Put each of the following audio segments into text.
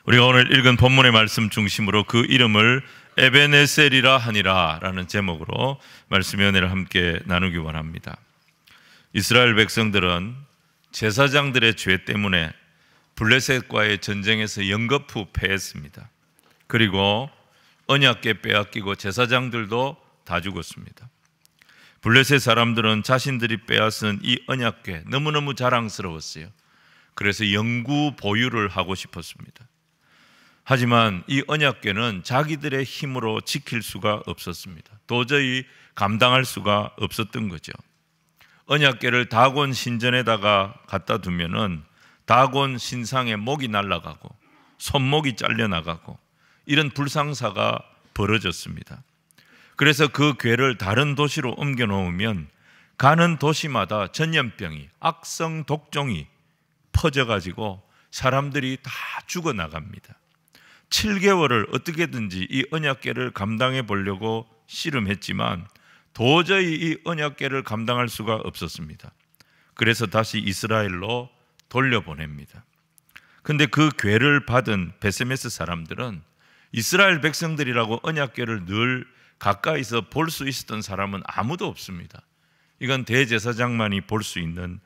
우리가 오늘 읽은 본문의 말씀 중심으로 그 이름을 에베네셀이라 하니라 라는 제목으로 말씀의 은혜를 함께 나누기 원합니다. 이스라엘 백성들은 제사장들의 죄 때문에 블레셋과의 전쟁에서 연거푸 패했습니다. 그리고 언약궤 빼앗기고 제사장들도 다 죽었습니다. 블레셋 사람들은 자신들이 빼앗은 이 언약궤 너무너무 자랑스러웠어요. 그래서 영구 보유를 하고 싶었습니다. 하지만 이 언약궤는 자기들의 힘으로 지킬 수가 없었습니다. 도저히 감당할 수가 없었던 거죠. 언약궤를 다곤 신전에다가 갖다 두면은 다곤 신상의 목이 날아가고 손목이 잘려나가고 이런 불상사가 벌어졌습니다. 그래서 그 궤를 다른 도시로 옮겨 놓으면 가는 도시마다 전염병이, 악성 독종이 퍼져가지고 사람들이 다 죽어나갑니다. 7개월을 어떻게든지 이 언약궤를 감당해 보려고 씨름했지만 도저히 이 언약궤를 감당할 수가 없었습니다. 그래서 다시 이스라엘로 돌려보냅니다. 근데 그 궤를 받은 베세메스 사람들은 이스라엘 백성들이라고 언약궤를 늘 가까이서 볼 수 있었던 사람은 아무도 없습니다. 이건 대제사장만이 볼 수 있는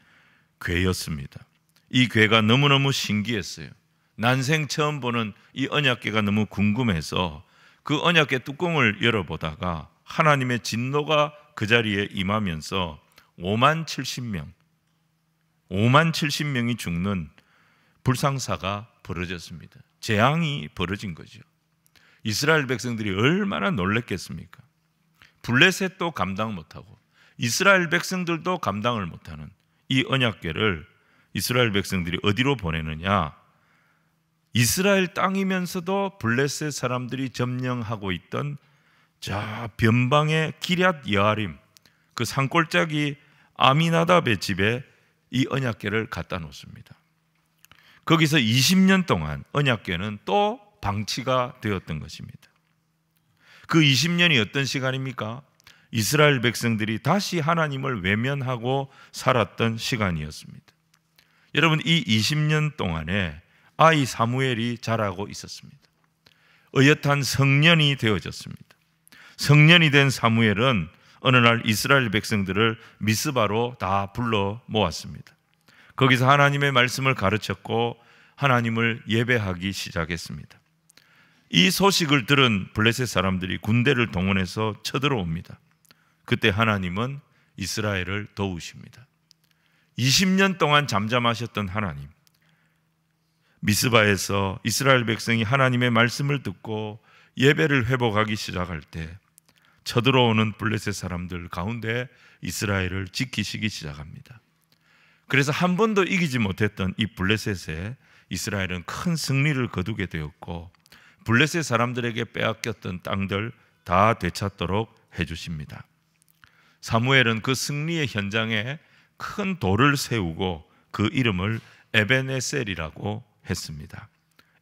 궤였습니다. 이 궤가 너무너무 신기했어요. 난생 처음 보는 이 언약궤가 너무 궁금해서 그 언약궤 뚜껑을 열어보다가 하나님의 진노가 그 자리에 임하면서 5만 70명이 죽는 불상사가 벌어졌습니다. 재앙이 벌어진 거죠. 이스라엘 백성들이 얼마나 놀랐겠습니까? 블레셋도 감당 못하고 이스라엘 백성들도 감당을 못하는 이 언약궤를 이스라엘 백성들이 어디로 보내느냐? 이스라엘 땅이면서도 블레셋 사람들이 점령하고 있던 저 변방의 기럇 여아림, 그 산골짜기 아미나답의 집에 이 언약궤를 갖다 놓습니다. 거기서 20년 동안 언약궤는 또 방치가 되었던 것입니다. 그 20년이 어떤 시간입니까? 이스라엘 백성들이 다시 하나님을 외면하고 살았던 시간이었습니다. 여러분, 이 20년 동안에 아이 사무엘이 자라고 있었습니다. 어엿한 성년이 되어졌습니다. 성년이 된 사무엘은 어느 날 이스라엘 백성들을 미스바로 다 불러 모았습니다. 거기서 하나님의 말씀을 가르쳤고 하나님을 예배하기 시작했습니다. 이 소식을 들은 블레셋 사람들이 군대를 동원해서 쳐들어옵니다. 그때 하나님은 이스라엘을 도우십니다. 20년 동안 잠잠하셨던 하나님, 미스바에서 이스라엘 백성이 하나님의 말씀을 듣고 예배를 회복하기 시작할 때 쳐들어오는 블레셋 사람들 가운데 이스라엘을 지키시기 시작합니다. 그래서 한 번도 이기지 못했던 이 블레셋에 이스라엘은 큰 승리를 거두게 되었고 블레셋 사람들에게 빼앗겼던 땅들 다 되찾도록 해주십니다. 사무엘은 그 승리의 현장에 큰 돌을 세우고 그 이름을 에베네셀이라고 했습니다.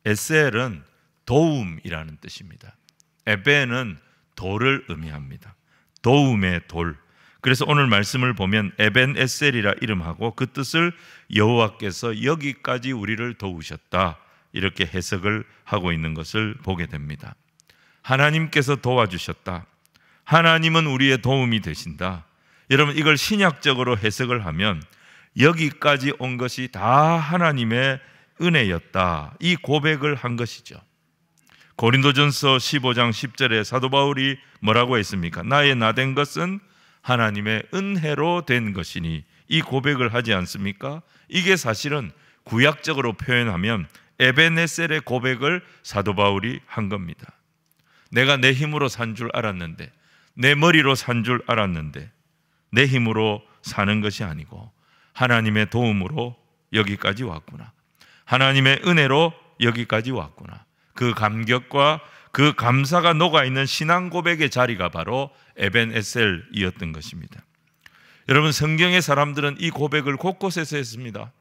에셀은 도움이라는 뜻입니다. 에벤은 돌을 의미합니다. 도움의 돌. 그래서 오늘 말씀을 보면 에벤에셀이라 이름하고 그 뜻을 여호와께서 여기까지 우리를 도우셨다, 이렇게 해석을 하고 있는 것을 보게 됩니다. 하나님께서 도와주셨다. 하나님은 우리의 도움이 되신다. 여러분, 이걸 신약적으로 해석을 하면 여기까지 온 것이 다 하나님의 은혜였다, 이 고백을 한 것이죠. 고린도전서 15장 10절에 사도 바울이 뭐라고 했습니까? 나의 나된 것은 하나님의 은혜로 된 것이니, 이 고백을 하지 않습니까? 이게 사실은 구약적으로 표현하면 에베네셀의 고백을 사도 바울이 한 겁니다. 내가 내 힘으로 산 줄 알았는데, 내 머리로 산 줄 알았는데 내 힘으로 사는 것이 아니고 하나님의 도움으로 여기까지 왔구나. 하나님의 은혜로 여기까지 왔구나. 그 감격과 그 감사가 녹아있는 신앙 고백의 자리가 바로 에벤에셀이었던 것입니다. 여러분, 성경의 사람들은 이 고백을 곳곳에서 했습니다.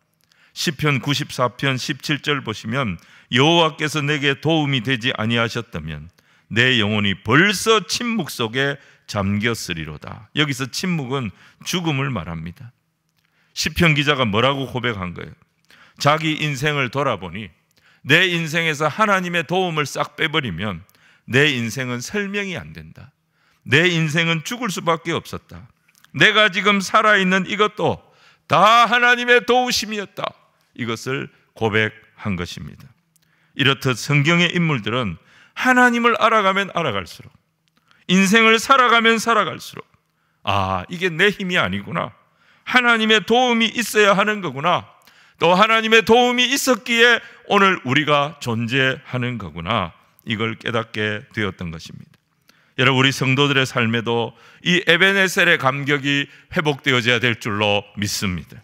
시편 94편 17절 보시면 여호와께서 내게 도움이 되지 아니하셨다면 내 영혼이 벌써 침묵 속에 잠겼으리로다. 여기서 침묵은 죽음을 말합니다. 시편 기자가 뭐라고 고백한 거예요? 자기 인생을 돌아보니 내 인생에서 하나님의 도움을 싹 빼버리면 내 인생은 설명이 안 된다. 내 인생은 죽을 수밖에 없었다. 내가 지금 살아있는 이것도 다 하나님의 도우심이었다. 이것을 고백한 것입니다. 이렇듯 성경의 인물들은 하나님을 알아가면 알아갈수록, 인생을 살아가면 살아갈수록, 아, 이게 내 힘이 아니구나, 하나님의 도움이 있어야 하는 거구나, 또 하나님의 도움이 있었기에 오늘 우리가 존재하는 거구나, 이걸 깨닫게 되었던 것입니다. 여러분, 우리 성도들의 삶에도 이 에베네셀의 감격이 회복되어져야 될 줄로 믿습니다.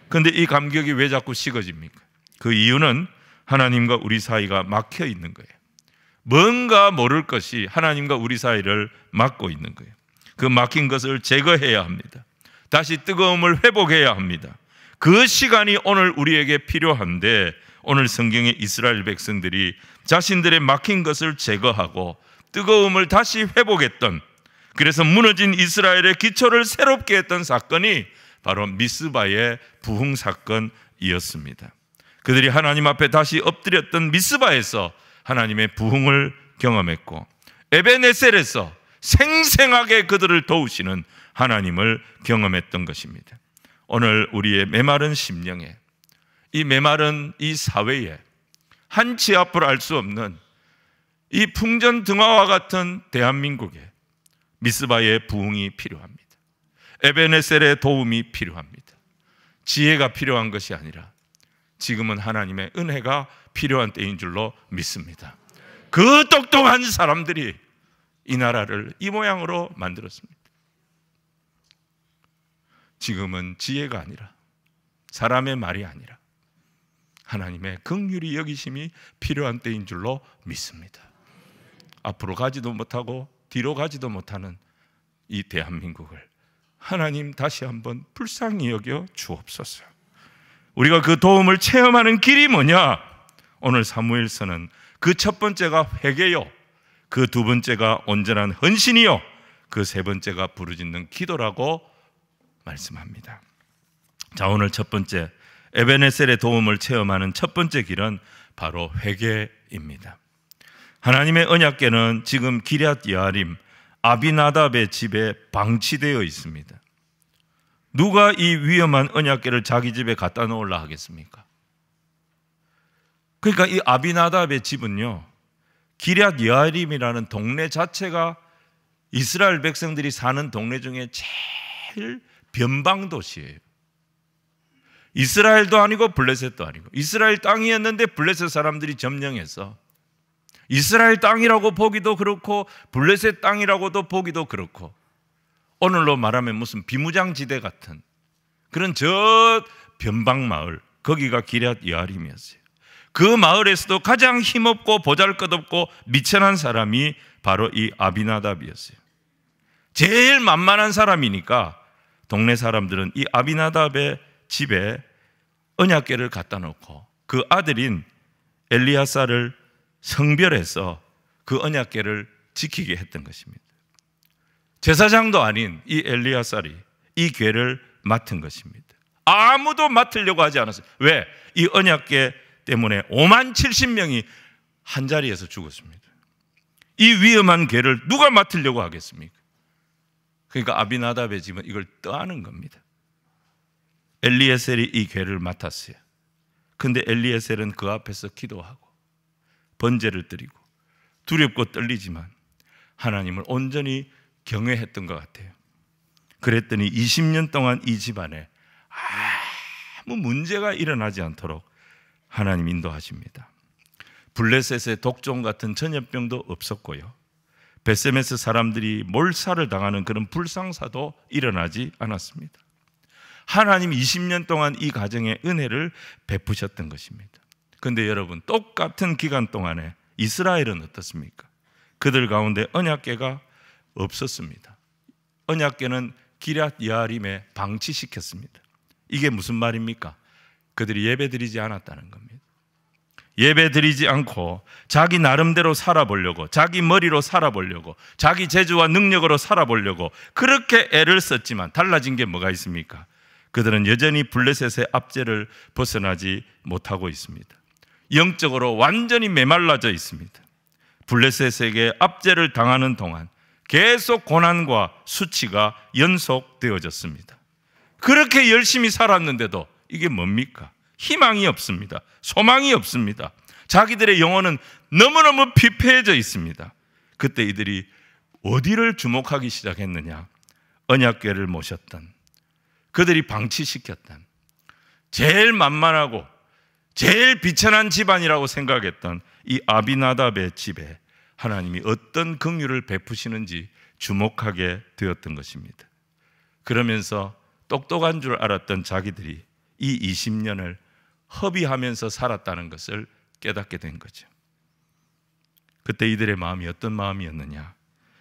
그런데 이 감격이 왜 자꾸 식어집니까? 그 이유는 하나님과 우리 사이가 막혀 있는 거예요. 뭔가 모를 것이 하나님과 우리 사이를 막고 있는 거예요. 그 막힌 것을 제거해야 합니다. 다시 뜨거움을 회복해야 합니다. 그 시간이 오늘 우리에게 필요한데, 오늘 성경의 이스라엘 백성들이 자신들의 막힌 것을 제거하고 뜨거움을 다시 회복했던, 그래서 무너진 이스라엘의 기초를 새롭게 했던 사건이 바로 미스바의 부흥 사건이었습니다. 그들이 하나님 앞에 다시 엎드렸던 미스바에서 하나님의 부흥을 경험했고, 에베네셀에서 생생하게 그들을 도우시는 하나님을 경험했던 것입니다. 오늘 우리의 메마른 심령에, 이 메마른 이 사회에, 한치 앞을 알 수 없는 이 풍전등화와 같은 대한민국에 미스바의 부흥이 필요합니다. 에베네셀의 도움이 필요합니다. 지혜가 필요한 것이 아니라 지금은 하나님의 은혜가 필요한 때인 줄로 믿습니다. 그 똑똑한 사람들이 이 나라를 이 모양으로 만들었습니다. 지금은 지혜가 아니라, 사람의 말이 아니라 하나님의 긍휼히 여기심이 필요한 때인 줄로 믿습니다. 앞으로 가지도 못하고 뒤로 가지도 못하는 이 대한민국을 하나님 다시 한번 불쌍히 여겨 주옵소서. 우리가 그 도움을 체험하는 길이 뭐냐? 오늘 사무엘서는 그 첫 번째가 회개요, 그 두 번째가 온전한 헌신이요, 그 세 번째가 부르짖는 기도라고 말씀합니다. 자, 오늘 첫 번째, 에베네셀의 도움을 체험하는 첫 번째 길은 바로 회개입니다. 하나님의 언약궤는 지금 기럇 여아림 아비나답의 집에 방치되어 있습니다. 누가 이 위험한 언약궤를 자기 집에 갖다 놓으려 하겠습니까? 그러니까 이 아비나답의 집은요, 기럇 여아림이라는 동네 자체가 이스라엘 백성들이 사는 동네 중에 제일 변방 도시예요. 이스라엘도 아니고 블레셋도 아니고, 이스라엘 땅이었는데 블레셋 사람들이 점령해서 이스라엘 땅이라고 보기도 그렇고 블레셋 땅이라고도 보기도 그렇고, 오늘로 말하면 무슨 비무장지대 같은 그런 저 변방 마을, 거기가 기럇 여아림이었어요. 그 마을에서도 가장 힘없고 보잘것없고 미천한 사람이 바로 이 아비나답이었어요. 제일 만만한 사람이니까 동네 사람들은 이 아비나답의 집에 언약궤를 갖다 놓고 그 아들인 엘리야사를 성별해서 그 언약궤를 지키게 했던 것입니다. 제사장도 아닌 이 엘리야살이 이 궤를 맡은 것입니다. 아무도 맡으려고 하지 않았어요. 왜? 이 언약궤 때문에 5만 70명이 한 자리에서 죽었습니다. 이 위험한 궤를 누가 맡으려고 하겠습니까? 그러니까 아비나답의 집은 이걸 떠안은 겁니다. 엘리에셀이 이 궤를 맡았어요. 근데 엘리에셀은 그 앞에서 기도하고 번제를 드리고 두렵고 떨리지만 하나님을 온전히 경외했던 것 같아요. 그랬더니 20년 동안 이 집안에 아무 문제가 일어나지 않도록 하나님 인도하십니다. 블레셋의 독종 같은 전염병도 없었고요, 베세메스 사람들이 몰살을 당하는 그런 불상사도 일어나지 않았습니다. 하나님 20년 동안 이 가정에 은혜를 베푸셨던 것입니다. 그런데 여러분, 똑같은 기간 동안에 이스라엘은 어떻습니까? 그들 가운데 언약궤가 없었습니다. 언약궤는 기럇 여아림에 방치시켰습니다. 이게 무슨 말입니까? 그들이 예배드리지 않았다는 겁니다. 예배드리지 않고 자기 나름대로 살아보려고, 자기 머리로 살아보려고, 자기 재주와 능력으로 살아보려고 그렇게 애를 썼지만 달라진 게 뭐가 있습니까? 그들은 여전히 블레셋의 압제를 벗어나지 못하고 있습니다. 영적으로 완전히 메말라져 있습니다. 블레셋에게 압제를 당하는 동안 계속 고난과 수치가 연속되어졌습니다. 그렇게 열심히 살았는데도 이게 뭡니까? 희망이 없습니다. 소망이 없습니다. 자기들의 영혼은 너무너무 피폐해져 있습니다. 그때 이들이 어디를 주목하기 시작했느냐? 언약궤를 모셨던, 그들이 방치시켰던, 제일 만만하고 제일 비천한 집안이라고 생각했던 이 아비나답의 집에 하나님이 어떤 긍휼을 베푸시는지 주목하게 되었던 것입니다. 그러면서 똑똑한 줄 알았던 자기들이 이 20년을 허비하면서 살았다는 것을 깨닫게 된 거죠. 그때 이들의 마음이 어떤 마음이었느냐?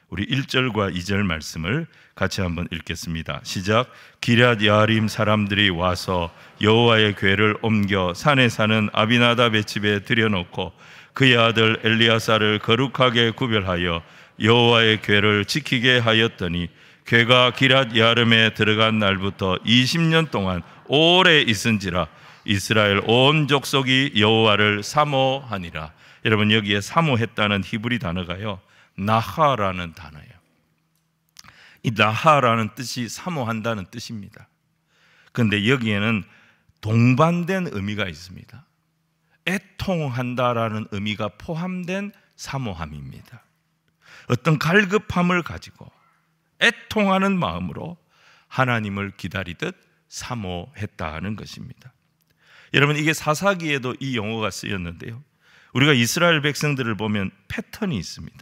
우리 1절과 2절 말씀을 같이 한번 읽겠습니다. 시작. 기럇 야림 사람들이 와서 여호와의 궤를 옮겨 산에 사는 아비나답의 집에 들여놓고 그의 아들 엘리야사를 거룩하게 구별하여 여호와의 궤를 지키게 하였더니 궤가 기럇 야림에 들어간 날부터 20년 동안 오래 있은지라 이스라엘 온 족속이 여호와를 사모하니라. 여러분, 여기에 사모했다는 히브리 단어가요, 나하라는 단어예요. 이 나하라는 뜻이 사모한다는 뜻입니다. 그런데 여기에는 동반된 의미가 있습니다. 애통한다라는 의미가 포함된 사모함입니다. 어떤 갈급함을 가지고 애통하는 마음으로 하나님을 기다리듯 사모했다는 것입니다. 여러분, 이게 사사기에도 이 용어가 쓰였는데요, 우리가 이스라엘 백성들을 보면 패턴이 있습니다.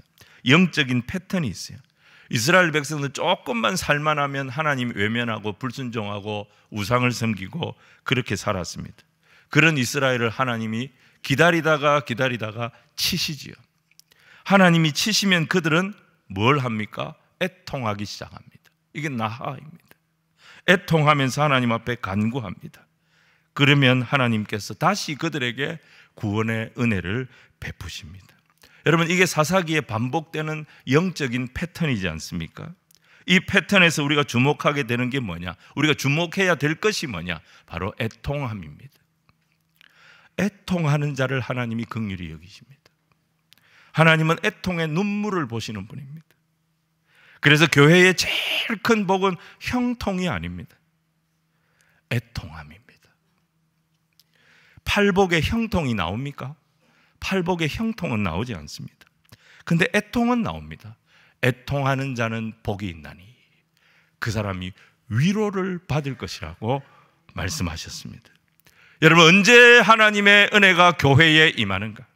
영적인 패턴이 있어요. 이스라엘 백성들 조금만 살만하면 하나님 외면하고 불순종하고 우상을 섬기고 그렇게 살았습니다. 그런 이스라엘을 하나님이 기다리다가 치시지요. 하나님이 치시면 그들은 뭘 합니까? 애통하기 시작합니다. 이게 나하입니다. 애통하면서 하나님 앞에 간구합니다. 그러면 하나님께서 다시 그들에게 구원의 은혜를 베푸십니다. 여러분, 이게 사사기에 반복되는 영적인 패턴이지 않습니까? 이 패턴에서 우리가 주목하게 되는 게 뭐냐? 우리가 주목해야 될 것이 뭐냐? 바로 애통함입니다. 애통하는 자를 하나님이 긍휼히 여기십니다. 하나님은 애통의 눈물을 보시는 분입니다. 그래서 교회의 제일 큰 복은 형통이 아닙니다. 애통함입니다. 팔복에 형통이 나옵니까? 팔복에 형통은 나오지 않습니다. 근데 애통은 나옵니다. 애통하는 자는 복이 있나니 그 사람이 위로를 받을 것이라고 말씀하셨습니다. 여러분, 언제 하나님의 은혜가 교회에 임하는가?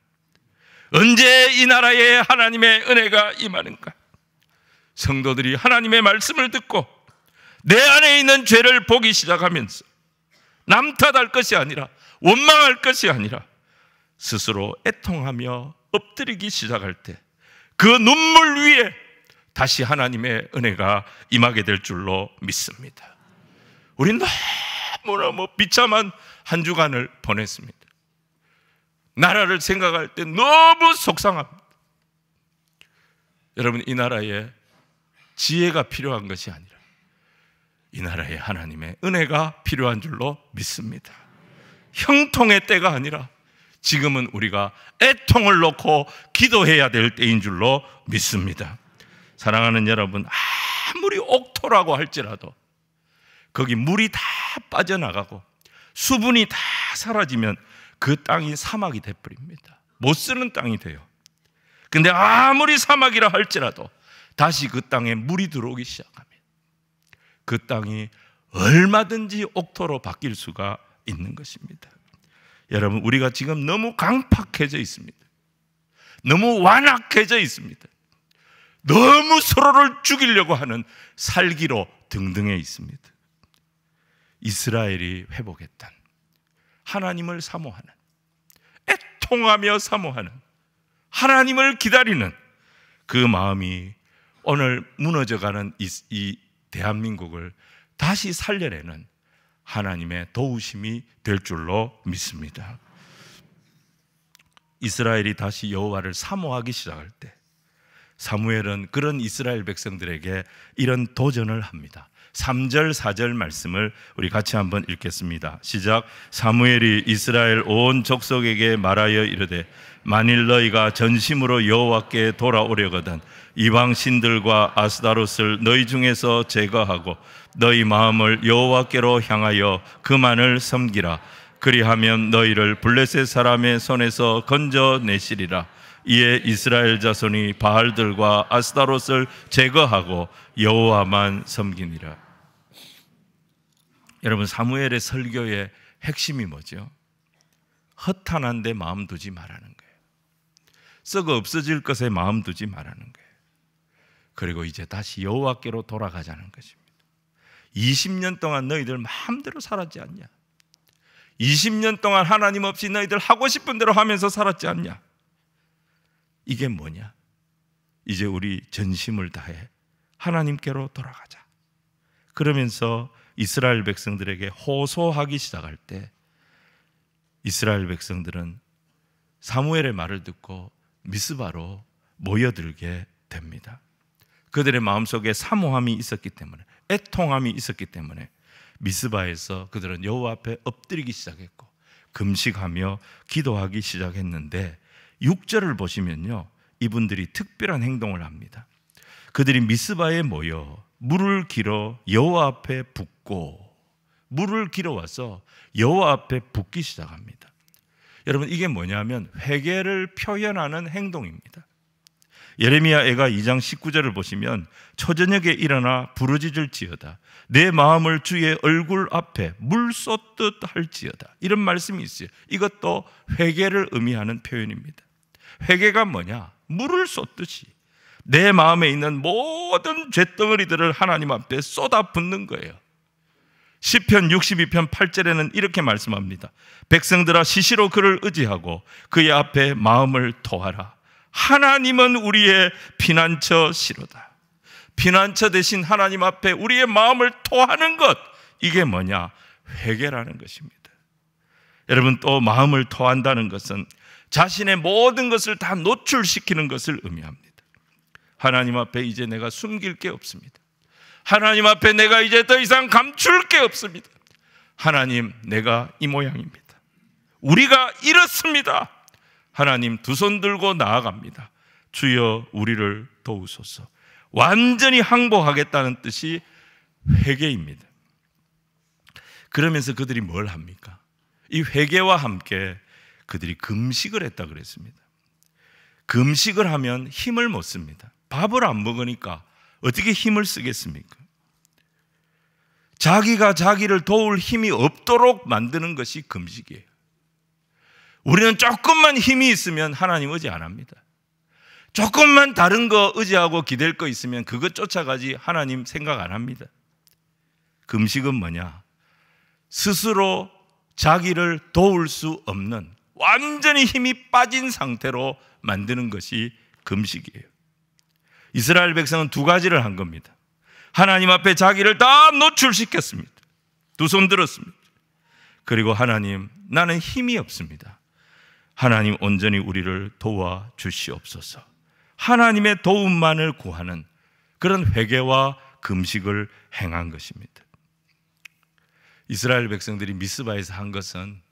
언제 이 나라에 하나님의 은혜가 임하는가? 성도들이 하나님의 말씀을 듣고 내 안에 있는 죄를 보기 시작하면서 남 탓할 것이 아니라, 원망할 것이 아니라 스스로 애통하며 엎드리기 시작할 때 그 눈물 위에 다시 하나님의 은혜가 임하게 될 줄로 믿습니다. 우린 너무너무 비참한 한 주간을 보냈습니다. 나라를 생각할 때 너무 속상합니다. 여러분, 이 나라에 지혜가 필요한 것이 아니라 이 나라에 하나님의 은혜가 필요한 줄로 믿습니다. 형통의 때가 아니라 지금은 우리가 애통을 놓고 기도해야 될 때인 줄로 믿습니다. 사랑하는 여러분, 아무리 옥토라고 할지라도 거기 물이 다 빠져나가고 수분이 다 사라지면 그 땅이 사막이 돼버립니다. 못 쓰는 땅이 돼요. 근데 아무리 사막이라 할지라도 다시 그 땅에 물이 들어오기 시작하면 그 땅이 얼마든지 옥토로 바뀔 수가 있는 것입니다. 여러분, 우리가 지금 너무 강팍해져 있습니다. 너무 완악해져 있습니다. 너무 서로를 죽이려고 하는 살기로 등등해 있습니다. 이스라엘이 회복했던 하나님을 사모하는, 애통하며 사모하는, 하나님을 기다리는 그 마음이 오늘 무너져가는 이 대한민국을 다시 살려내는 하나님의 도우심이 될 줄로 믿습니다. 이스라엘이 다시 여호와를 사모하기 시작할 때 사무엘은 그런 이스라엘 백성들에게 이런 도전을 합니다. 3절 4절 말씀을 우리 같이 한번 읽겠습니다. 시작. 사무엘이 이스라엘 온 족속에게 말하여 이르되 만일 너희가 전심으로 여호와께 돌아오려거든 이방 신들과 아스다롯을 너희 중에서 제거하고 너희 마음을 여호와께로 향하여 그만을 섬기라. 그리하면 너희를 블레셋 사람의 손에서 건져내시리라. 이에 이스라엘 자손이 바알들과 아스다롯을 제거하고 여호와만 섬기니라. 여러분, 사무엘의 설교의 핵심이 뭐죠? 허탄한데 마음 두지 말라는 거예요. 썩어 없어질 것에 마음 두지 말라는 거예요. 그리고 이제 다시 여호와께로 돌아가자는 것입니다. 20년 동안 너희들 마음대로 살았지 않냐? 20년 동안 하나님 없이 너희들 하고 싶은 대로 하면서 살았지 않냐? 이게 뭐냐? 이제 우리 전심을 다해 하나님께로 돌아가자. 그러면서 이스라엘 백성들에게 호소하기 시작할 때 이스라엘 백성들은 사무엘의 말을 듣고 미스바로 모여들게 됩니다. 그들의 마음속에 사모함이 있었기 때문에, 애통함이 있었기 때문에 미스바에서 그들은 여호와 앞에 엎드리기 시작했고 금식하며 기도하기 시작했는데 6절을 보시면요, 이분들이 특별한 행동을 합니다. 그들이 미스바에 모여 물을 길어 여호와 앞에 붓고, 물을 길어 와서 여호와 앞에 붓기 시작합니다. 여러분, 이게 뭐냐면 회개를 표현하는 행동입니다. 예레미야 애가 2장 19절을 보시면 초저녁에 일어나 부르짖을 지어다 내 마음을 주의 얼굴 앞에 물 쏟듯 할지어다, 이런 말씀이 있어요. 이것도 회개를 의미하는 표현입니다. 회개가 뭐냐? 물을 쏟듯이 내 마음에 있는 모든 죄덩어리들을 하나님 앞에 쏟아붓는 거예요. 시편 62편 8절에는 이렇게 말씀합니다. 백성들아 시시로 그를 의지하고 그의 앞에 마음을 토하라. 하나님은 우리의 피난처시로다. 피난처 대신 하나님 앞에 우리의 마음을 토하는 것, 이게 뭐냐? 회개라는 것입니다. 여러분, 또 마음을 토한다는 것은 자신의 모든 것을 다 노출시키는 것을 의미합니다. 하나님 앞에 이제 내가 숨길 게 없습니다. 하나님 앞에 내가 이제 더 이상 감출 게 없습니다. 하나님, 내가 이 모양입니다. 우리가 이렇습니다. 하나님, 두 손 들고 나아갑니다. 주여 우리를 도우소서. 완전히 항복하겠다는 뜻이 회개입니다. 그러면서 그들이 뭘 합니까? 이 회개와 함께 그들이 금식을 했다 그랬습니다. 금식을 하면 힘을 못 씁니다. 밥을 안 먹으니까 어떻게 힘을 쓰겠습니까? 자기가 자기를 도울 힘이 없도록 만드는 것이 금식이에요. 우리는 조금만 힘이 있으면 하나님 의지 안 합니다. 조금만 다른 거 의지하고 기댈 거 있으면 그것 쫓아가지 하나님 생각 안 합니다. 금식은 뭐냐? 스스로 자기를 도울 수 없는, 완전히 힘이 빠진 상태로 만드는 것이 금식이에요. 이스라엘 백성은 두 가지를 한 겁니다. 하나님 앞에 자기를 다 노출시켰습니다. 두 손 들었습니다. 그리고 하나님, 나는 힘이 없습니다. 하나님 온전히 우리를 도와주시옵소서. 하나님의 도움만을 구하는 그런 회개와 금식을 행한 것입니다. 이스라엘 백성들이 미스바에서 한 것은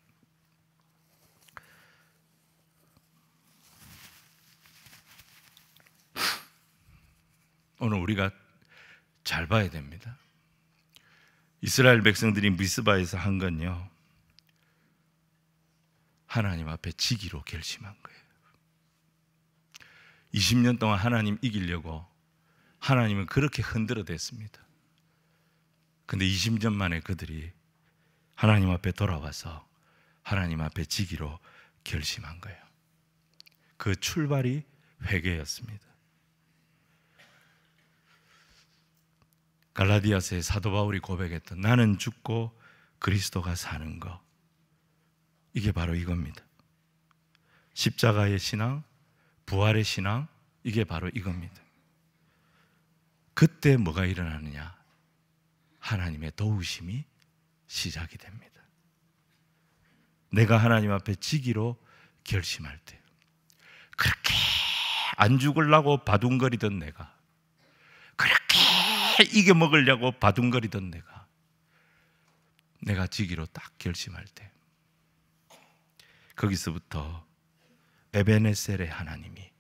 오늘 우리가 잘 봐야 됩니다. 이스라엘 백성들이 미스바에서 한 건요, 하나님 앞에 지기로 결심한 거예요. 20년 동안 하나님 이기려고 하나님은 그렇게 흔들어댔습니다. 근데 20년 만에 그들이 하나님 앞에 돌아와서 하나님 앞에 지기로 결심한 거예요. 그 출발이 회개였습니다. 갈라디아서의 사도 바울이 고백했던 나는 죽고 그리스도가 사는 것, 이게 바로 이겁니다. 십자가의 신앙, 부활의 신앙, 이게 바로 이겁니다. 그때 뭐가 일어나느냐? 하나님의 도우심이 시작이 됩니다. 내가 하나님 앞에 지기로 결심할 때, 그렇게 안 죽으려고 바둥거리던 내가, 그렇게 이겨먹으려고 바둥거리던 내가 지기로 딱 결심할 때, 거기서부터 에베네셀의 하나님이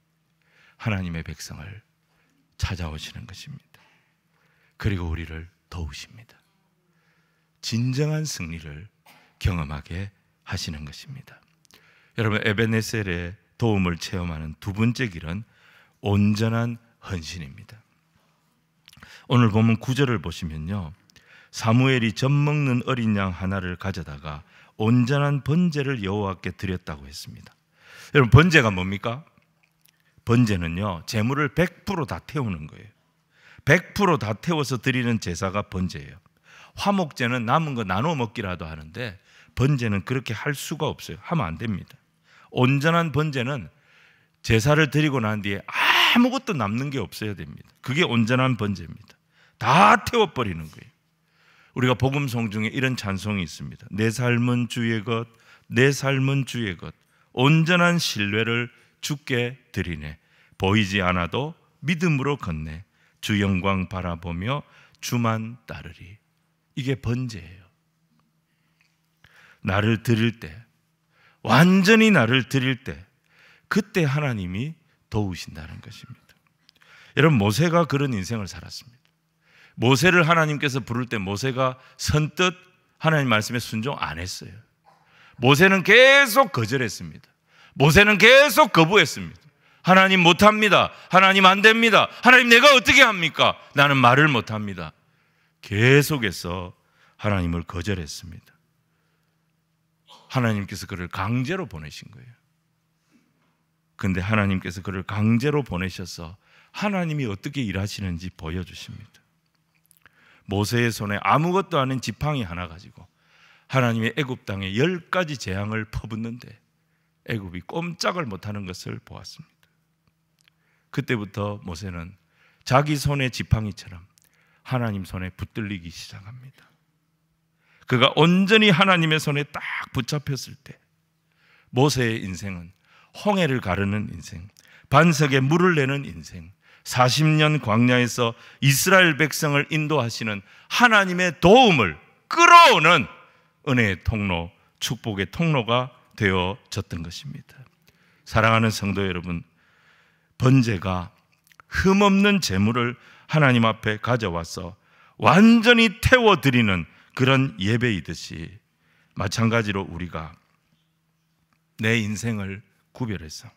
하나님의 백성을 찾아오시는 것입니다. 그리고 우리를 도우십니다. 진정한 승리를 경험하게 하시는 것입니다. 여러분, 에베네셀의 도움을 체험하는 두 번째 길은 온전한 헌신입니다. 오늘 보면 9절을 보시면요, 사무엘이 젖 먹는 어린 양 하나를 가져다가 온전한 번제를 여호와께 드렸다고 했습니다. 여러분, 번제가 뭡니까? 번제는요, 재물을 100% 다 태우는 거예요. 100% 다 태워서 드리는 제사가 번제예요. 화목제는 남은 거 나눠 먹기라도 하는데 번제는 그렇게 할 수가 없어요. 하면 안 됩니다. 온전한 번제는 제사를 드리고 난 뒤에 아무것도 남는 게 없어야 됩니다. 그게 온전한 번제입니다. 다 태워버리는 거예요. 우리가 복음송 중에 이런 찬송이 있습니다. 내 삶은 주의 것, 내 삶은 주의 것, 온전한 신뢰를 주께 드리네. 보이지 않아도 믿음으로 걷네. 주 영광 바라보며 주만 따르리. 이게 번제예요. 나를 드릴 때, 완전히 나를 드릴 때, 그때 하나님이 도우신다는 것입니다. 여러분, 모세가 그런 인생을 살았습니다. 모세를 하나님께서 부를 때 모세가 선뜻 하나님 말씀에 순종 안 했어요. 모세는 계속 거절했습니다. 모세는 계속 거부했습니다. 하나님 못합니다. 하나님 안 됩니다. 하나님 내가 어떻게 합니까? 나는 말을 못합니다. 계속해서 하나님을 거절했습니다. 하나님께서 그를 강제로 보내신 거예요. 그런데 하나님께서 그를 강제로 보내셔서 하나님이 어떻게 일하시는지 보여주십니다. 모세의 손에 아무것도 아닌 지팡이 하나 가지고 하나님의 애굽 땅에 10가지 재앙을 퍼붓는데 애굽이 꼼짝을 못하는 것을 보았습니다. 그때부터 모세는 자기 손의 지팡이처럼 하나님 손에 붙들리기 시작합니다. 그가 온전히 하나님의 손에 딱 붙잡혔을 때 모세의 인생은 홍해를 가르는 인생, 반석에 물을 내는 인생, 40년 광야에서 이스라엘 백성을 인도하시는 하나님의 도움을 끌어오는 은혜의 통로, 축복의 통로가 되어졌던 것입니다. 사랑하는 성도 여러분, 번제가 흠없는 제물을 하나님 앞에 가져와서 완전히 태워드리는 그런 예배이듯이 마찬가지로 우리가 내 인생을 구별해서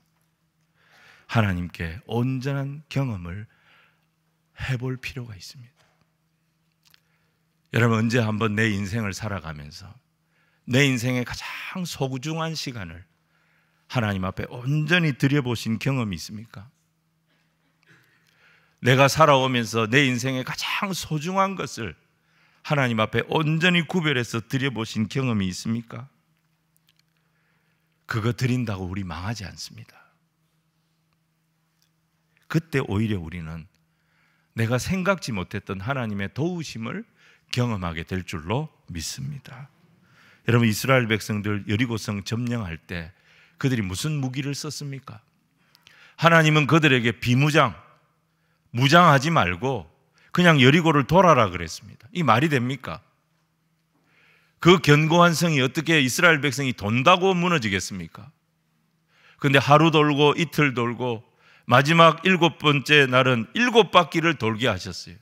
하나님께 온전한 경험을 해볼 필요가 있습니다. 여러분, 언제 한번 내 인생을 살아가면서 내 인생의 가장 소중한 시간을 하나님 앞에 온전히 드려보신 경험이 있습니까? 내가 살아오면서 내 인생의 가장 소중한 것을 하나님 앞에 온전히 구별해서 드려보신 경험이 있습니까? 그거 드린다고 우리 망하지 않습니다. 그때 오히려 우리는 내가 생각지 못했던 하나님의 도우심을 경험하게 될 줄로 믿습니다. 여러분, 이스라엘 백성들 여리고성 점령할 때 그들이 무슨 무기를 썼습니까? 하나님은 그들에게 무장하지 말고 그냥 여리고를 돌아라 그랬습니다. 이 말이 됩니까? 그 견고한 성이 어떻게 이스라엘 백성이 돈다고 무너지겠습니까? 그런데 하루 돌고 이틀 돌고 마지막 7번째 날은 7바퀴를 돌게 하셨어요.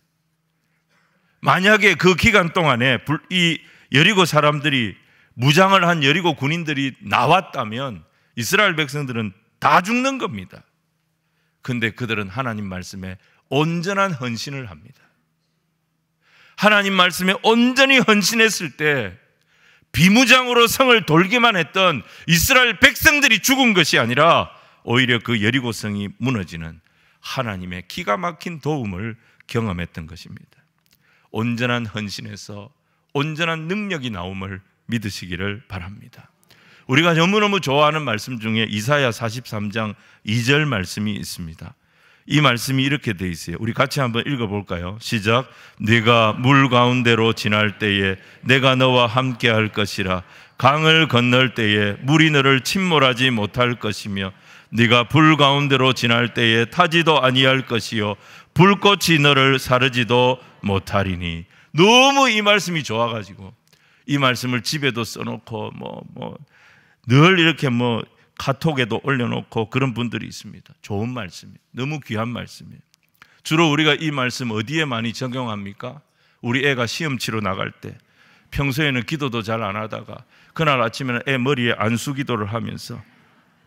만약에 그 기간 동안에 이 여리고 사람들이 무장을 한 여리고 군인들이 나왔다면 이스라엘 백성들은 다 죽는 겁니다. 그런데 그들은 하나님 말씀에 온전한 헌신을 합니다. 하나님 말씀에 온전히 헌신했을 때 비무장으로 성을 돌기만 했던 이스라엘 백성들이 죽은 것이 아니라 오히려 그 여리고성이 무너지는 하나님의 기가 막힌 도움을 경험했던 것입니다. 온전한 헌신에서 온전한 능력이 나옴을 믿으시기를 바랍니다. 우리가 너무너무 좋아하는 말씀 중에 이사야 43장 2절 말씀이 있습니다. 이 말씀이 이렇게 돼 있어요. 우리 같이 한번 읽어볼까요? 시작. 네가 물 가운데로 지날 때에 내가 너와 함께 할 것이라. 강을 건널 때에 물이 너를 침몰하지 못할 것이며 네가 불 가운데로 지날 때에 타지도 아니할 것이요 불꽃이 너를 사르지도 못하리니. 너무 이 말씀이 좋아가지고 이 말씀을 집에도 써놓고 늘 이렇게 카톡에도 올려놓고 그런 분들이 있습니다. 좋은 말씀이에요. 너무 귀한 말씀이에요. 주로 우리가 이 말씀 어디에 많이 적용합니까? 우리 애가 시험 치러 나갈 때, 평소에는 기도도 잘 안 하다가 그날 아침에는 애 머리에 안수 기도를 하면서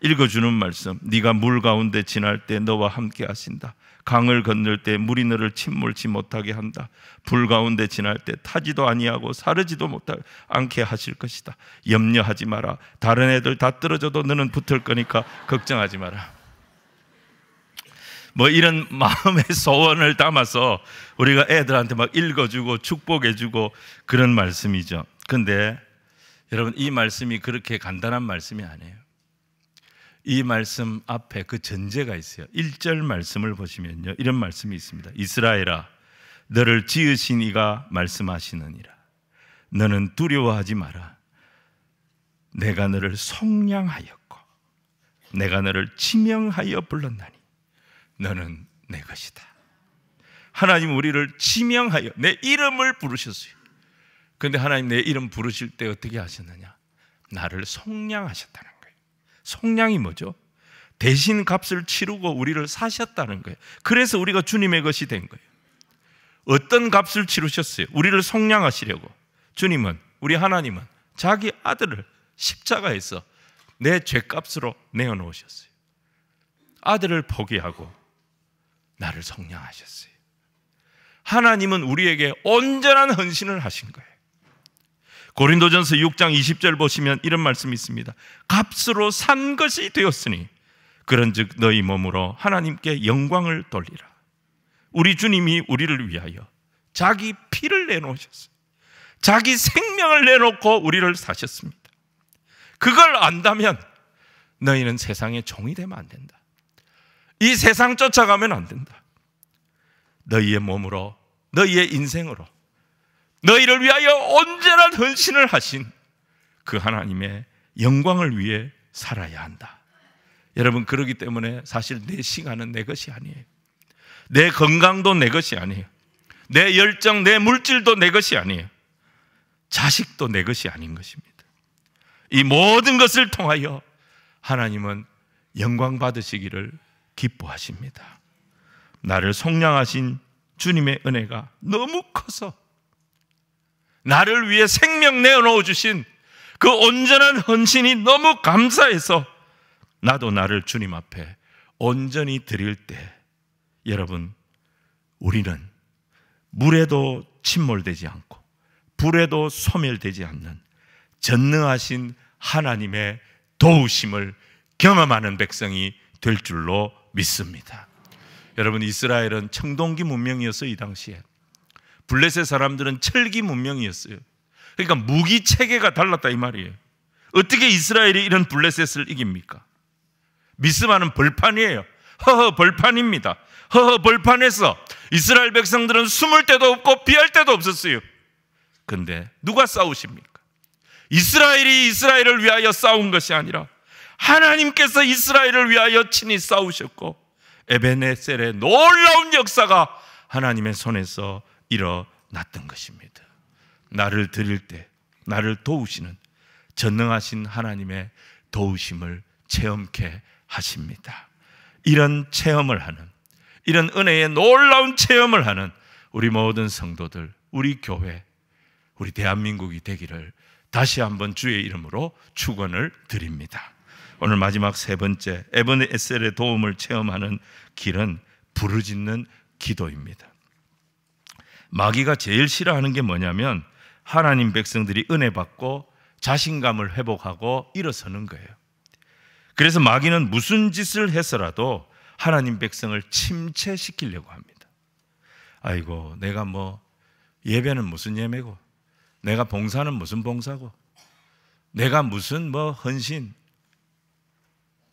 읽어주는 말씀. 네가 물 가운데 지날 때 너와 함께 하신다. 강을 건널 때 물이 너를 침몰치 못하게 한다. 불 가운데 지날 때 타지도 아니하고 사르지도 않게 하실 것이다. 염려하지 마라. 다른 애들 다 떨어져도 너는 붙을 거니까 걱정하지 마라. 이런 마음의 소원을 담아서 우리가 애들한테 막 읽어주고 축복해주고 그런 말씀이죠. 근데 여러분, 이 말씀이 그렇게 간단한 말씀이 아니에요. 이 말씀 앞에 그 전제가 있어요. 1절 말씀을 보시면요, 이런 말씀이 있습니다. 이스라엘아, 너를 지으신 이가 말씀하시느니라. 너는 두려워하지 마라. 내가 너를 속량하였고 내가 너를 지명하여 불렀나니 너는 내 것이다. 하나님 우리를 지명하여 내 이름을 부르셨어요. 그런데 하나님 내 이름 부르실 때 어떻게 하셨느냐? 나를 속량하셨다는 거예요. 속량이 뭐죠? 대신 값을 치르고 우리를 사셨다는 거예요. 그래서 우리가 주님의 것이 된 거예요. 어떤 값을 치르셨어요? 우리를 속량하시려고. 주님은, 우리 하나님은 자기 아들을 십자가에서 내 죄값으로 내어놓으셨어요. 아들을 포기하고 나를 속량하셨어요. 하나님은 우리에게 온전한 헌신을 하신 거예요. 고린도전서 6장 20절 보시면 이런 말씀이 있습니다. 값으로 산 것이 되었으니 그런즉 너희 몸으로 하나님께 영광을 돌리라. 우리 주님이 우리를 위하여 자기 피를 내놓으셨어요. 자기 생명을 내놓고 우리를 사셨습니다. 그걸 안다면 너희는 세상의 종이 되면 안 된다. 이 세상 쫓아가면 안 된다. 너희의 몸으로, 너희의 인생으로 너희를 위하여 온전한 헌신을 하신 그 하나님의 영광을 위해 살아야 한다. 여러분, 그렇기 때문에 사실 내 시간은 내 것이 아니에요. 내 건강도 내 것이 아니에요. 내 열정, 내 물질도 내 것이 아니에요. 자식도 내 것이 아닌 것입니다. 이 모든 것을 통하여 하나님은 영광 받으시기를 기뻐하십니다. 나를 속량하신 주님의 은혜가 너무 커서 나를 위해 생명 내어놓아 주신 그 온전한 헌신이 너무 감사해서 나도 나를 주님 앞에 온전히 드릴 때, 여러분, 우리는 물에도 침몰되지 않고 불에도 소멸되지 않는 전능하신 하나님의 도우심을 경험하는 백성이 될 줄로 믿습니다. 여러분, 이스라엘은 청동기 문명이었어요. 이 당시에 블레셋 사람들은 철기 문명이었어요. 그러니까 무기 체계가 달랐다 이 말이에요. 어떻게 이스라엘이 이런 블레셋을 이깁니까? 미스마는 벌판이에요. 허허 벌판입니다. 허허 벌판에서 이스라엘 백성들은 숨을 데도 없고 피할 데도 없었어요. 그런데 누가 싸우십니까? 이스라엘이 이스라엘을 위하여 싸운 것이 아니라 하나님께서 이스라엘을 위하여 친히 싸우셨고, 에베네셀의 놀라운 역사가 하나님의 손에서 일어났던 것입니다. 나를 드릴 때 나를 도우시는 전능하신 하나님의 도우심을 체험케 하십니다. 이런 체험을 하는, 이런 은혜의 놀라운 체험을 하는 우리 모든 성도들, 우리 교회, 우리 대한민국이 되기를 다시 한번 주의 이름으로 축원을 드립니다. 오늘 마지막 세 번째, 에베네셀의 도움을 체험하는 길은 부르짖는 기도입니다. 마귀가 제일 싫어하는 게 뭐냐면 하나님 백성들이 은혜 받고 자신감을 회복하고 일어서는 거예요. 그래서 마귀는 무슨 짓을 해서라도 하나님 백성을 침체시키려고 합니다. 아이고, 내가 예배는 무슨 예배고, 내가 봉사는 무슨 봉사고, 내가 무슨 헌신,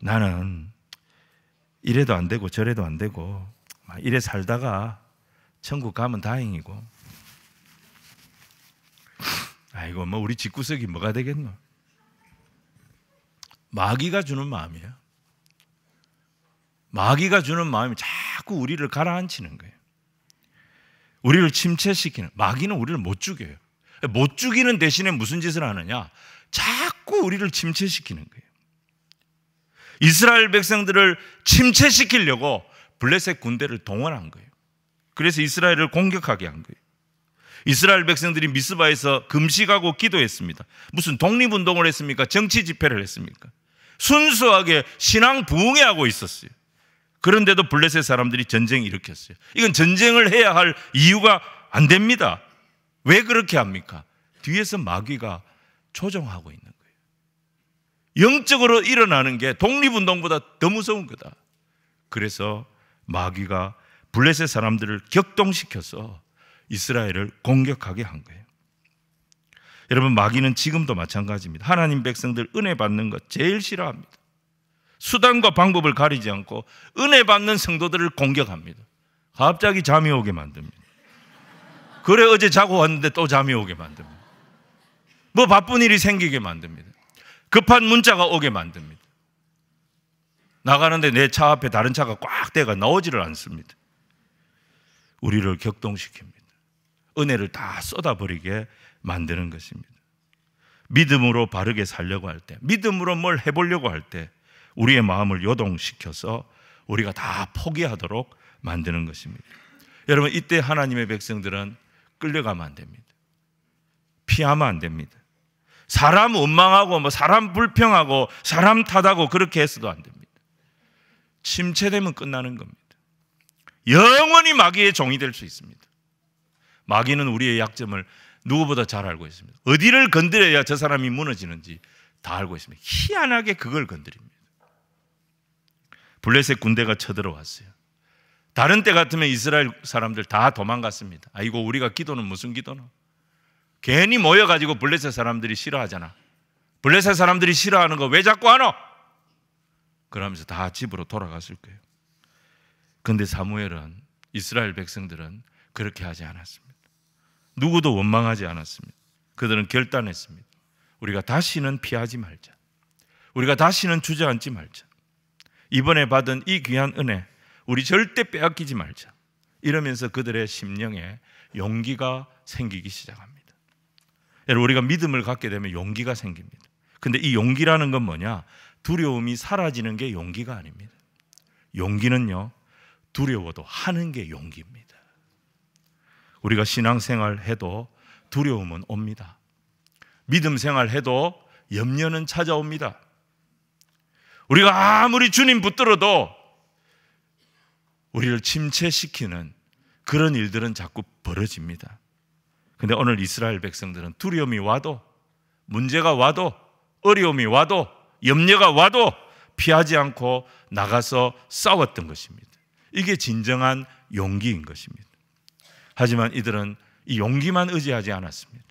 나는 이래도 안 되고 저래도 안 되고 이래 살다가 천국 가면 다행이고, 아이고 우리 집구석이 뭐가 되겠노? 마귀가 주는 마음이에요. 마귀가 주는 마음이 자꾸 우리를 가라앉히는 거예요. 우리를 침체시키는. 마귀는 우리를 못 죽여요. 못 죽이는 대신에 무슨 짓을 하느냐? 자꾸 우리를 침체시키는 거예요. 이스라엘 백성들을 침체시키려고 블레셋 군대를 동원한 거예요. 그래서 이스라엘을 공격하게 한 거예요. 이스라엘 백성들이 미스바에서 금식하고 기도했습니다. 무슨 독립운동을 했습니까? 정치 집회를 했습니까? 순수하게 신앙 부흥회하고 있었어요. 그런데도 블레셋 사람들이 전쟁을 일으켰어요. 이건 전쟁을 해야 할 이유가 안 됩니다. 왜 그렇게 합니까? 뒤에서 마귀가 조종하고 있는 거예요. 영적으로 일어나는 게 독립운동보다 더 무서운 거다. 그래서 마귀가 블레셋 사람들을 격동시켜서 이스라엘을 공격하게 한 거예요. 여러분, 마귀는 지금도 마찬가지입니다. 하나님 백성들 은혜 받는 것 제일 싫어합니다. 수단과 방법을 가리지 않고 은혜 받는 성도들을 공격합니다. 갑자기 잠이 오게 만듭니다. 그래, 어제 자고 왔는데 또 잠이 오게 만듭니다. 뭐 바쁜 일이 생기게 만듭니다. 급한 문자가 오게 만듭니다. 나가는데 내 차 앞에 다른 차가 꽉 대가 나오지를 않습니다. 우리를 격동시킵니다. 은혜를 다 쏟아버리게 만드는 것입니다. 믿음으로 바르게 살려고 할 때, 믿음으로 뭘 해보려고 할 때 우리의 마음을 요동시켜서 우리가 다 포기하도록 만드는 것입니다. 여러분, 이때 하나님의 백성들은 끌려가면 안 됩니다. 피하면 안 됩니다. 사람 원망하고 사람 불평하고 사람 탓하고 그렇게 해서도 안 됩니다. 침체되면 끝나는 겁니다. 영원히 마귀의 종이 될 수 있습니다. 마귀는 우리의 약점을 누구보다 잘 알고 있습니다. 어디를 건드려야 저 사람이 무너지는지 다 알고 있습니다. 희한하게 그걸 건드립니다. 블레셋 군대가 쳐들어왔어요. 다른 때 같으면 이스라엘 사람들 다 도망갔습니다. 아이고, 우리가 기도는 무슨 기도나? 괜히 모여가지고 블레셋 사람들이 싫어하잖아. 블레셋 사람들이 싫어하는 거 왜 자꾸 하노? 그러면서 다 집으로 돌아갔을 거예요. 그런데 사무엘은, 이스라엘 백성들은 그렇게 하지 않았습니다. 누구도 원망하지 않았습니다. 그들은 결단했습니다. 우리가 다시는 피하지 말자. 우리가 다시는 주저앉지 말자. 이번에 받은 이 귀한 은혜 우리 절대 빼앗기지 말자. 이러면서 그들의 심령에 용기가 생기기 시작합니다. 여러분, 우리가 믿음을 갖게 되면 용기가 생깁니다. 근데 이 용기라는 건 뭐냐? 두려움이 사라지는 게 용기가 아닙니다. 용기는요, 두려워도 하는 게 용기입니다. 우리가 신앙생활 해도 두려움은 옵니다. 믿음 생활 해도 염려는 찾아옵니다. 우리가 아무리 주님 붙들어도 우리를 침체시키는 그런 일들은 자꾸 벌어집니다. 근데 오늘 이스라엘 백성들은 두려움이 와도, 문제가 와도, 어려움이 와도, 염려가 와도 피하지 않고 나가서 싸웠던 것입니다. 이게 진정한 용기인 것입니다. 하지만 이들은 이 용기만 의지하지 않았습니다.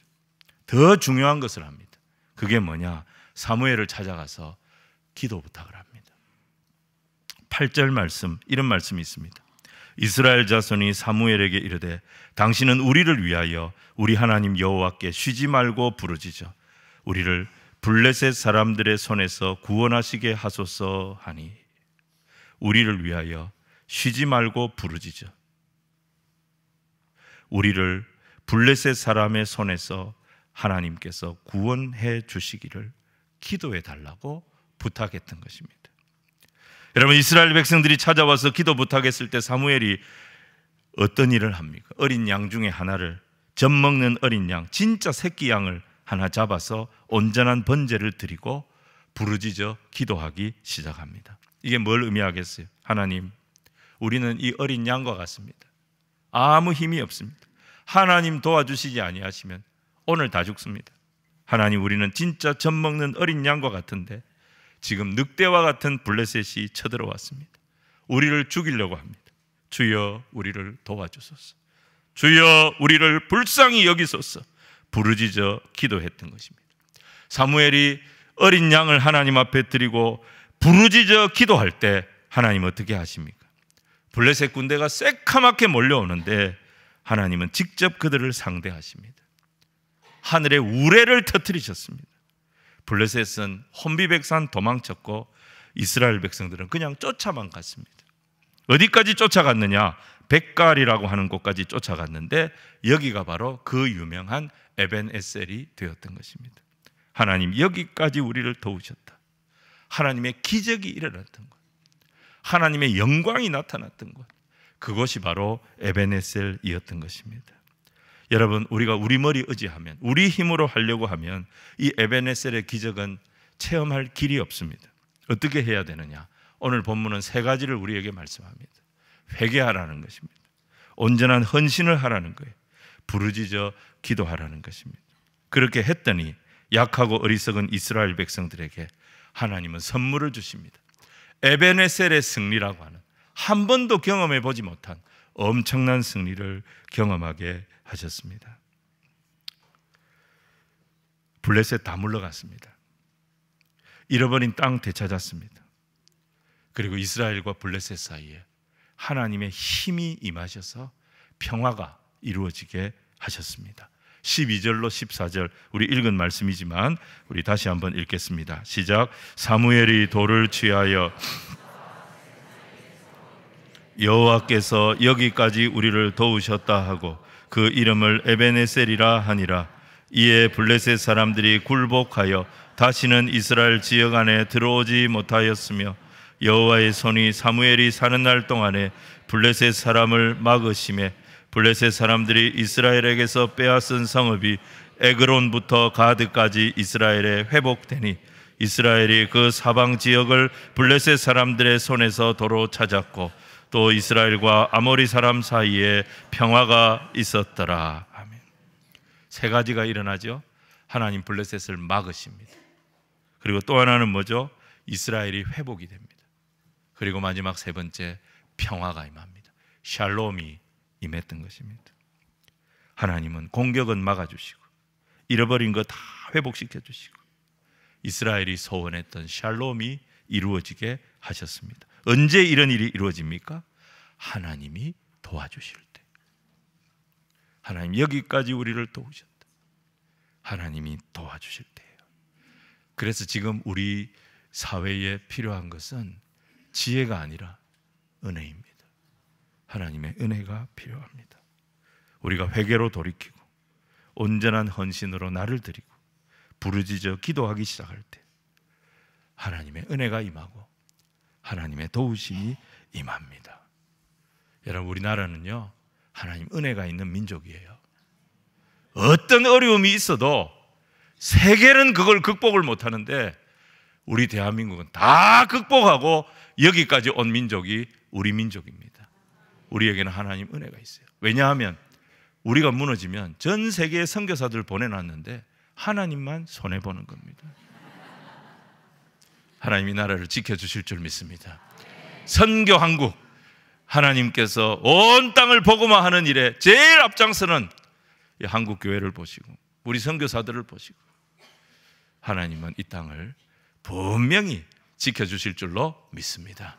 더 중요한 것을 합니다. 그게 뭐냐? 사무엘을 찾아가서 기도 부탁을 합니다. 8절 말씀, 이런 말씀이 있습니다. 이스라엘 자손이 사무엘에게 이르되 당신은 우리를 위하여 우리 하나님 여호와께 쉬지 말고 부르짖어 우리를 블레셋 사람들의 손에서 구원하시게 하소서 하니, 우리를 위하여 쉬지 말고 부르짖어 우리를 블레셋 사람의 손에서 하나님께서 구원해 주시기를 기도해 달라고 부탁했던 것입니다. 여러분, 이스라엘 백성들이 찾아와서 기도 부탁했을 때 사무엘이 어떤 일을 합니까? 어린 양 중에 하나를, 젖 먹는 어린 양, 진짜 새끼 양을 하나 잡아서 온전한 번제를 드리고 부르짖어 기도하기 시작합니다. 이게 뭘 의미하겠어요? 하나님, 우리는 이 어린 양과 같습니다. 아무 힘이 없습니다. 하나님 도와주시지 아니하시면 오늘 다 죽습니다. 하나님, 우리는 진짜 젖 먹는 어린 양과 같은데 지금 늑대와 같은 블레셋이 쳐들어왔습니다. 우리를 죽이려고 합니다. 주여, 우리를 도와주소서. 주여, 우리를 불쌍히 여기소서. 부르짖어 기도했던 것입니다. 사무엘이 어린 양을 하나님 앞에 드리고 부르짖어 기도할 때 하나님 어떻게 하십니까? 블레셋 군대가 새카맣게 몰려오는데 하나님은 직접 그들을 상대하십니다. 하늘의 우레를 터뜨리셨습니다. 블레셋은 혼비백산 도망쳤고 이스라엘 백성들은 그냥 쫓아만 갔습니다. 어디까지 쫓아갔느냐? 백갈이라고 하는 곳까지 쫓아갔는데 여기가 바로 그 유명한 에벤에셀이 되었던 것입니다. 하나님 여기까지 우리를 도우셨다. 하나님의 기적이 일어났던 것, 하나님의 영광이 나타났던 것, 그것이 바로 에벤에셀이었던 것입니다. 여러분, 우리가 우리 머리 의지하면, 우리 힘으로 하려고 하면 이 에벤에셀의 기적은 체험할 길이 없습니다. 어떻게 해야 되느냐? 오늘 본문은 세 가지를 우리에게 말씀합니다. 회개하라는 것입니다. 온전한 헌신을 하라는 거예요. 부르짖어 기도하라는 것입니다. 그렇게 했더니 약하고 어리석은 이스라엘 백성들에게 하나님은 선물을 주십니다. 에벤에셀의 승리라고 하는, 한 번도 경험해 보지 못한 엄청난 승리를 경험하게 하셨습니다. 블레셋 다 물러갔습니다. 잃어버린 땅 되찾았습니다. 그리고 이스라엘과 블레셋 사이에 하나님의 힘이 임하셔서 평화가 이루어지게 하셨습니다. 12절로 14절 우리 읽은 말씀이지만 우리 다시 한번 읽겠습니다. 시작. 사무엘이 돌을 취하여 여호와께서 여기까지 우리를 도우셨다 하고 그 이름을 에벤에셀이라 하니라. 이에 블레셋 사람들이 굴복하여 다시는 이스라엘 지역 안에 들어오지 못하였으며 여호와의 손이 사무엘이 사는 날 동안에 블레셋 사람을 막으심에 블레셋 사람들이 이스라엘에게서 빼앗은 성읍이 에그론부터 가드까지 이스라엘에 회복되니 이스라엘이 그 사방 지역을 블레셋 사람들의 손에서 도로 찾았고 또 이스라엘과 아모리 사람 사이에 평화가 있었더라. 아멘. 세 가지가 일어나죠. 하나님 블레셋을 막으십니다. 그리고 또 하나는 뭐죠? 이스라엘이 회복이 됩니다. 그리고 마지막 세 번째, 평화가 임합니다. 샬롬이 임했던 것입니다. 하나님은 공격은 막아주시고 잃어버린 거 다 회복시켜 주시고 이스라엘이 소원했던 샬롬이 이루어지게 하셨습니다. 언제 이런 일이 이루어집니까? 하나님이 도와주실 때. 하나님 여기까지 우리를 도우셨다. 하나님이 도와주실 때예요. 그래서 지금 우리 사회에 필요한 것은 지혜가 아니라 은혜입니다. 하나님의 은혜가 필요합니다. 우리가 회개로 돌이키고 온전한 헌신으로 나를 드리고 부르짖어 기도하기 시작할 때 하나님의 은혜가 임하고 하나님의 도우심이 임합니다. 여러분, 우리나라는요 하나님 은혜가 있는 민족이에요. 어떤 어려움이 있어도 세계는 그걸 극복을 못하는데 우리 대한민국은 다 극복하고 여기까지 온 민족이 우리 민족입니다. 우리에게는 하나님 은혜가 있어요. 왜냐하면 우리가 무너지면 전 세계에 선교사들 보내놨는데 하나님만 손해보는 겁니다. 하나님이 나라를 지켜주실 줄 믿습니다. 선교 한국, 하나님께서 온 땅을 복음화하는 일에 제일 앞장서는 이 한국 교회를 보시고 우리 선교사들을 보시고 하나님은 이 땅을 분명히 지켜주실 줄로 믿습니다.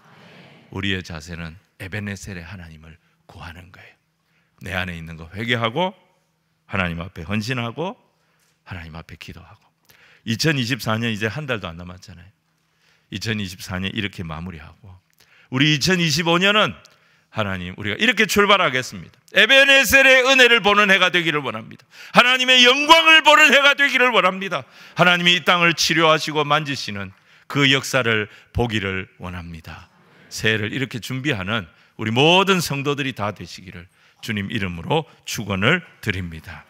우리의 자세는 에벤에셀의 하나님을 구하는 거예요. 내 안에 있는 거 회개하고 하나님 앞에 헌신하고 하나님 앞에 기도하고. 2024년 이제 한 달도 안 남았잖아요. 2024년 이렇게 마무리하고 우리 2025년은 하나님 우리가 이렇게 출발하겠습니다. 에벤에셀의 은혜를 보는 해가 되기를 원합니다. 하나님의 영광을 보는 해가 되기를 원합니다. 하나님이 이 땅을 치료하시고 만지시는 그 역사를 보기를 원합니다. 새해를 이렇게 준비하는 우리 모든 성도들이 다 되시기를 주님 이름으로 축원을 드립니다.